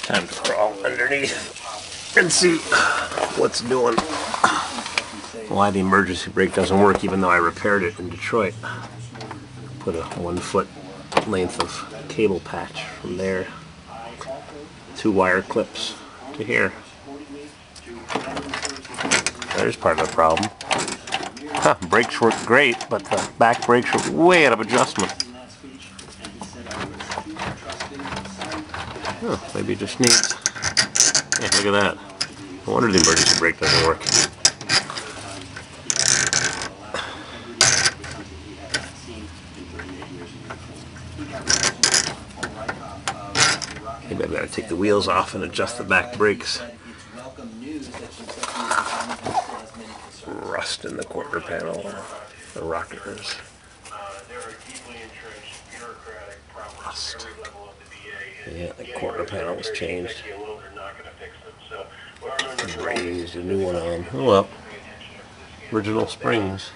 Time to crawl underneath and see what's doing. Why the emergency brake doesn't work, even though I repaired it in Detroit. Put a 1 foot length of cable patch from there, 2 wire clips to here. There's part of the problem. Huh, brakes work great, but the back brakes are way out of adjustment. Oh, maybe it just needs... Yeah, look at that. No wonder the emergency brake doesn't work. Maybe I've got to take the wheels off and adjust the back brakes. Rust in the quarter panel, the rockers. Rust. Yeah, the quarter panel was changed. Raised a new one on. Oh well. Original springs.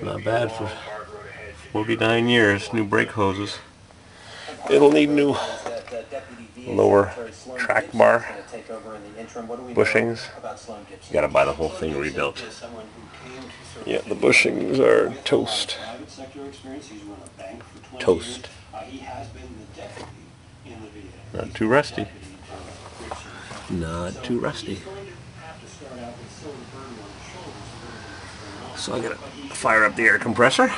Not bad for 49 years. New brake hoses. It'll need new lower track bar bushings. You gotta buy the whole thing rebuilt. Yeah, the bushings are toast. Toast. Not too rusty. Not too rusty. So I gotta fire up the air compressor.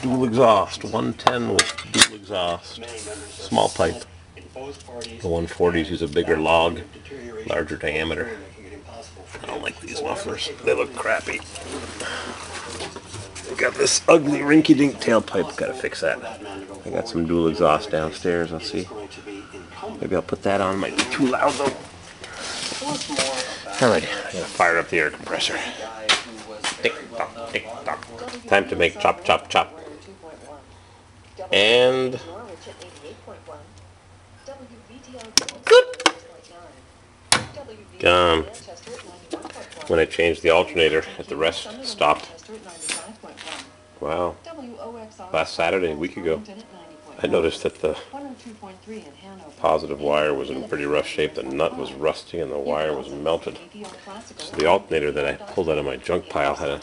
Dual exhaust, 110 with dual exhaust. Small pipe. The 140s use a bigger log, larger diameter. I don't like these mufflers. They look crappy. I got this ugly rinky-dink tailpipe. Gotta fix that. I got some dual exhaust downstairs. I'll see. Maybe I'll put that on. Might be too loud though. Alright, I gotta fire up the air compressor. Tick tock, tick tock. Time to make chop, chop, chop. And good. Gone. When I changed the alternator at the rest stop. Wow. Last Saturday, a week ago, I noticed that the positive wire was in pretty rough shape. The nut was rusty and the wire was melted. So the alternator that I pulled out of my junk pile had a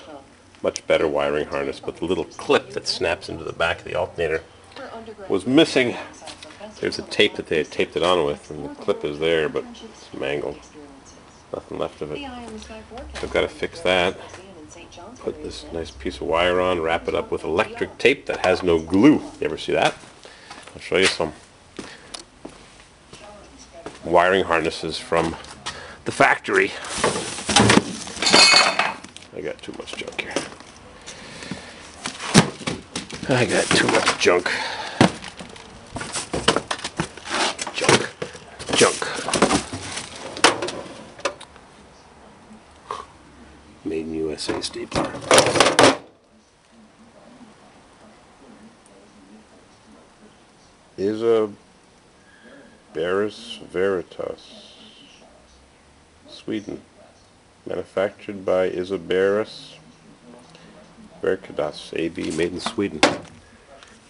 much better wiring harness, but the little clip that snaps into the back of the alternator was missing. There's a tape that they had taped it on with, and the clip is there, but it's mangled. Nothing left of it. So I've got to fix that. Put this nice piece of wire on, wrap it up with electric tape that has no glue. You ever see that? I'll show you some wiring harnesses from the factory. I got too much junk here. I got too much junk. Junk. Made in USA stapler. Covairs Veritas, Sweden. Manufactured by Covairs Veritas AB, made in Sweden.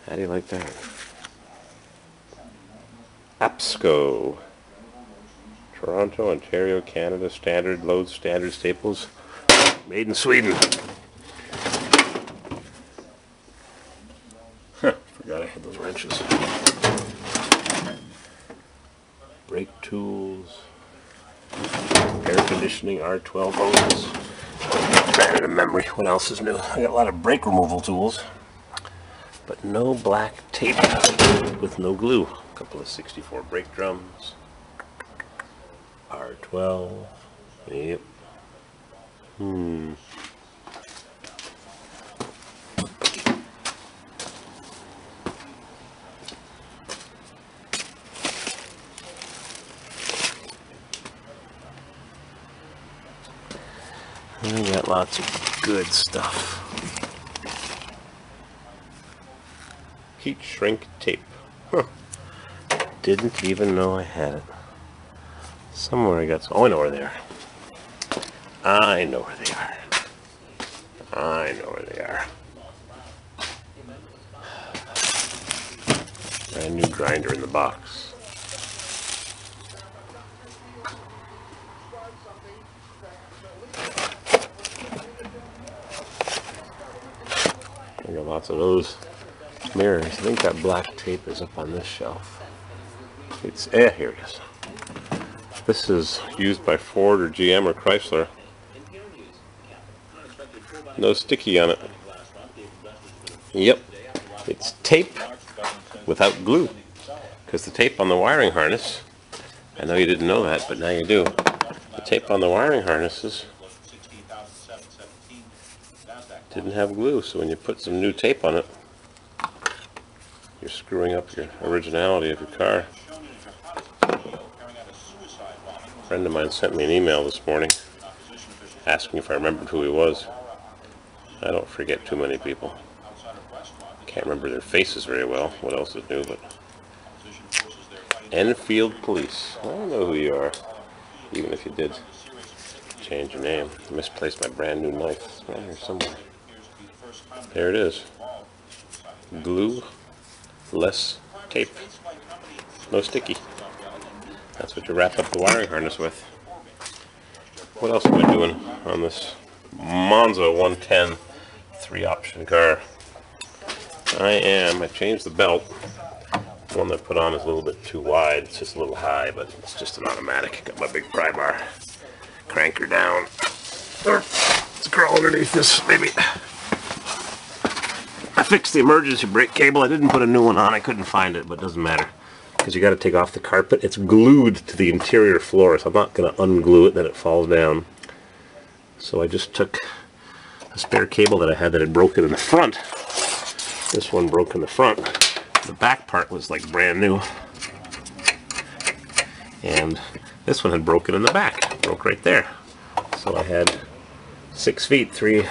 How do you like that? APSCO, Toronto, Ontario, Canada. Standard loads, standard staples, made in Sweden. Forgot I had those wrenches. Brake tools, air conditioning, R12 hoses. Ran out of memory. What else is new? I got a lot of brake removal tools, but no black tape with no glue. A couple of 64 brake drums. R12. Yep. I got lots of good stuff. Heat shrink tape. Huh. Didn't even know I had it. Somewhere I got some. Oh, I know where they are. I know where they are. I know where they are. Brand new grinder in the box. I got lots of those mirrors. I think that black tape is up on this shelf. It's here it is. This is used by Ford or GM or Chrysler. No sticky on it. Yep, it's tape without glue. Because the tape on the wiring harness, I know you didn't know that, but now you do. The tape on the wiring harnesses didn't have glue, so when you put some new tape on it, you're screwing up your originality of your car. A friend of mine sent me an email this morning asking if I remembered who he was. I don't forget too many people. I can't remember their faces very well. What else is new? But Enfield Police. I don't know who you are, even if you did change your name. I misplaced my brand new knife. It's around here somewhere. There it is. Glue, less tape, no sticky. That's what you wrap up the wiring harness with. What else am I doing on this Monza 110 3-option car? I changed the belt. The one that I put on is a little bit too wide. It's just a little high, but it's just an automatic. Got my big pry bar. Crank her down. Let's crawl underneath this, maybe. I fixed the emergency brake cable. I didn't put a new one on. I couldn't find it, but it doesn't matter. Because you got to take off the carpet. It's glued to the interior floor, so I'm not going to unglue it, then it falls down. So I just took a spare cable that I had that had broken in the front. This one broke in the front. The back part was like brand new. And this one had broken in the back. Broke right there. So I had 6 feet, 2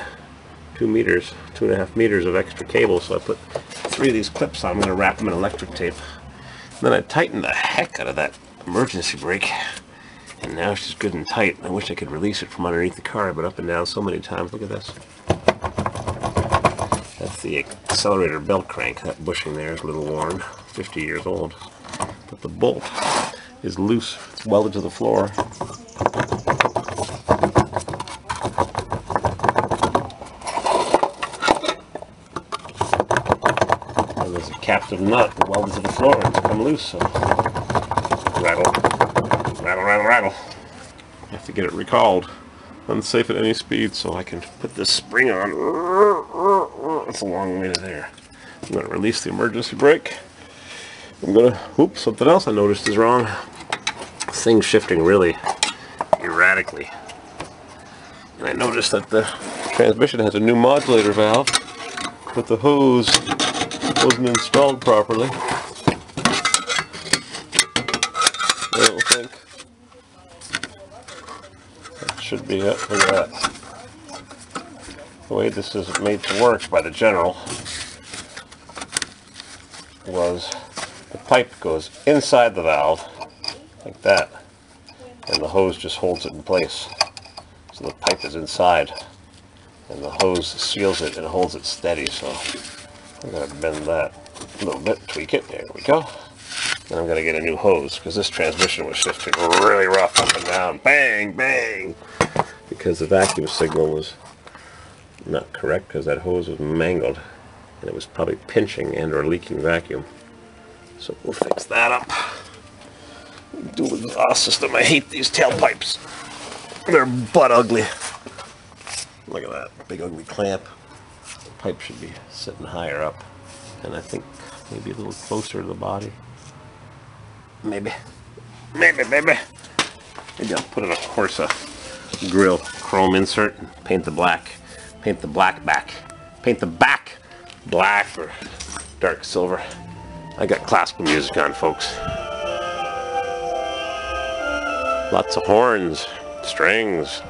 meters, 2.5 meters of extra cable. So I put 3 of these clips on. I'm going to wrap them in electric tape. And then I tightened the heck out of that emergency brake. And now it's just good and tight. I wish I could release it from underneath the car. I've been up and down so many times. Look at this. That's the accelerator belt crank. That bushing there is a little worn. 50 years old. But the bolt is loose. It's welded to the floor. And there's a captive nut welded to the floor. It's come loose. So rattle. Rattle, rattle, rattle. I have to get it recalled. Unsafe at any speed, so I can put this spring on. It's a long way to there. I'm going to release the emergency brake. I'm going to, oops, something else I noticed is wrong. This thing's shifting really erratically. And I noticed that the transmission has a new modulator valve, but the hose wasn't installed properly. I don't think. That should be it. Look at that. The way this is made to work by the General was the pipe goes inside the valve like that, and the hose just holds it in place. So the pipe is inside and the hose seals it and holds it steady. So I'm going to bend that a little bit, tweak it. There we go. Then I'm going to get a new hose because this transmission was shifting really rough up and down. Bang, bang! Because the vacuum signal was not correct because that hose was mangled and it was probably pinching and or leaking vacuum. So we'll fix that up. Dual exhaust system. I hate these tailpipes. They're butt ugly. Look at that big ugly clamp. The pipe should be sitting higher up, and I think maybe a little closer to the body. Maybe Maybe I'll put in a Corsa grill chrome insert and paint the black back. Paint the back black or dark silver. I got classical music on, folks. Lots of horns, strings.